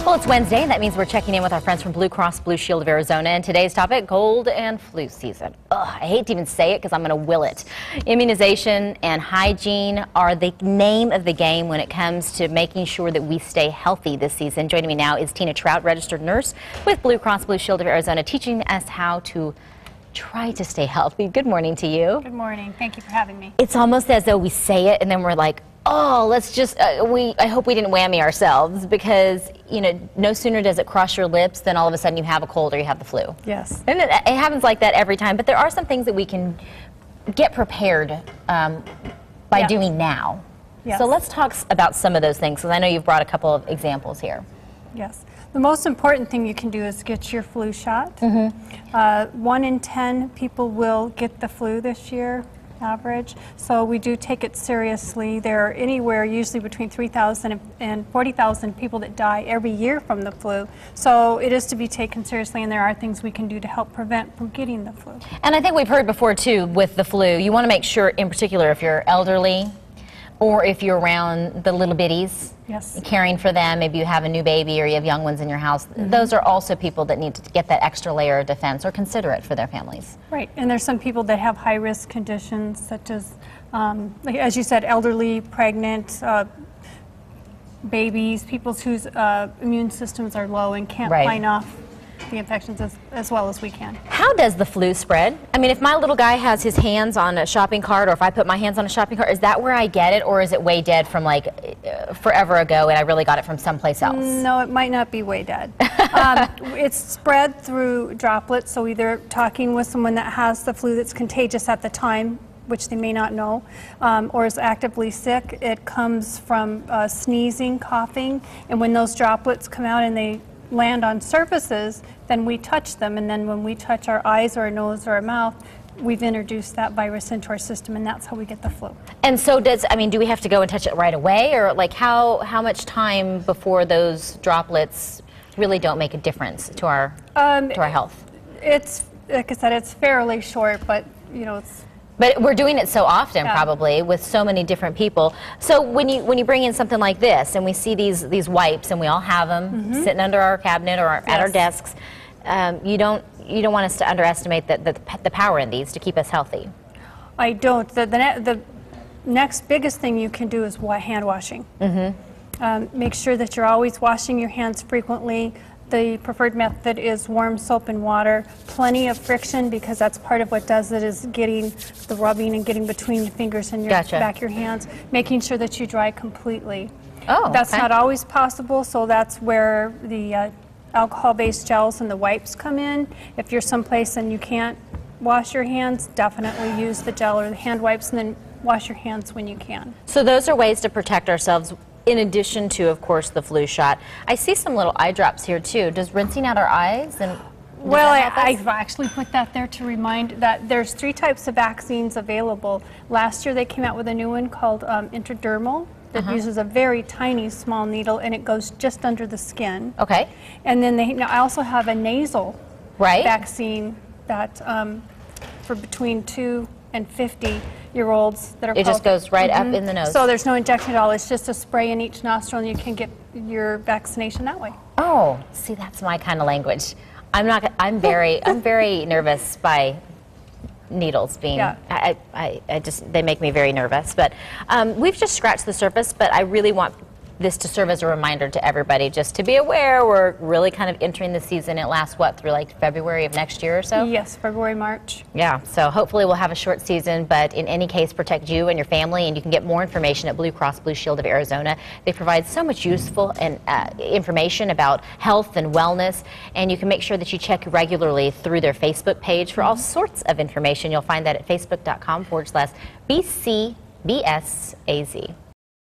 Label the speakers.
Speaker 1: Well, it's Wednesday, and that means we're checking in with our friends from Blue Cross Blue Shield of Arizona. And today's topic, cold and flu season. Ugh, I hate to even say it because I'm going to will it. Immunization and hygiene are the name of the game when it comes to making sure that we stay healthy this season. Joining me now is Tina Trout, registered nurse with Blue Cross Blue Shield of Arizona, teaching us how to try to stay healthy. Good morning to you.
Speaker 2: Good morning. Thank you for having me.
Speaker 1: It's almost as though we say it and then we're like, oh, let's just, I hope we didn't whammy ourselves, because, you know, no sooner does it cross your lips than all of a sudden you have a cold or you have the flu.
Speaker 2: Yes.
Speaker 1: And it happens like that every time, but there are some things that we can get prepared by doing now.
Speaker 2: Yes.
Speaker 1: So let's talk about some of those things, because I know you've brought a couple of examples here.
Speaker 2: Yes. The most important thing you can do is get your flu shot. 1 in 10 people will get the flu this year, average. So we do take it seriously. There are anywhere usually between 3,000 and 40,000 people that die every year from the flu. So it is to be taken seriously, and there are things we can do to help prevent from getting the flu.
Speaker 1: And I think we've heard before too with the flu, you want to make sure in particular if you're elderly or if you're around the little bitties, caring for them, maybe you have a new baby or you have young ones in your house, those are also people that need to get that extra layer of defense or consider it for their families. Right,
Speaker 2: and there's some people that have high-risk conditions such as, like, as you said, elderly, pregnant, babies, people whose immune systems are low and can't fight off the infections as well as we can.
Speaker 1: How does the flu spread? I mean, if my little guy has his hands on a shopping cart, or if I put my hands on a shopping cart, is that where I get it, or is it way dead from like forever ago and I really got it from someplace else?
Speaker 2: No, it might not be way dead. It's spread through droplets, so either talking with someone that has the flu that's contagious at the time, which they may not know, or is actively sick. It comes from sneezing, coughing, and when those droplets come out and they land on surfaces, then we touch them, and then when we touch our eyes or our nose or our mouth, we've introduced that virus into our system, and that's how we get the flu.
Speaker 1: And so do we have to go and touch it right away, or like how much time before those droplets really don't make a difference to our health?
Speaker 2: It's, like I said, it's fairly short, but you know, it's...
Speaker 1: But we're doing it so often, probably, with so many different people. So when you bring in something like this, and we see these wipes, and we all have them sitting under our cabinet or at our desks, you don't want us to underestimate the power in these to keep us healthy.
Speaker 2: I don't. The next biggest thing you can do is hand washing. Make sure that you're always washing your hands frequently. The preferred method is warm soap and water, plenty of friction, because that's part of what does it, is getting the rubbing and getting between the fingers and your back of your hands, making sure that you dry completely. That's not always possible, so that's where the alcohol-based gels and the wipes come in. If you're someplace and you can't wash your hands, definitely use the gel or the hand wipes, and then wash your hands when you can.
Speaker 1: So those are ways to protect ourselves, in addition to, of course, the flu shot. I see some little eye drops here too. Does rinsing out our eyes and
Speaker 2: well, I've actually put that there to remind that there's 3 types of vaccines available. Last year they came out with a new one called intradermal that uses a very tiny small needle, and it goes just under the skin. Okay. And then I also have a nasal vaccine that for between 2 and 50-year-olds that are
Speaker 1: it just goes right up in the nose.
Speaker 2: So there's no injection at all. It's just a spray in each nostril, and you can get your vaccination that way.
Speaker 1: Oh, see, that's my kind of language. I'm very nervous by needles being. I just, they make me very nervous. But we've just scratched the surface. But I really want this to serve as a reminder to everybody, just to be aware we're really kind of entering the season. It lasts, what, through like February of next year or so?
Speaker 2: Yes, February, March.
Speaker 1: Yeah, so hopefully we'll have a short season, but in any case, protect you and your family, and you can get more information at Blue Cross Blue Shield of Arizona. They provide so much useful and information about health and wellness, and you can make sure that you check regularly through their Facebook page for all sorts of information. You'll find that at facebook.com/BCBSAZ.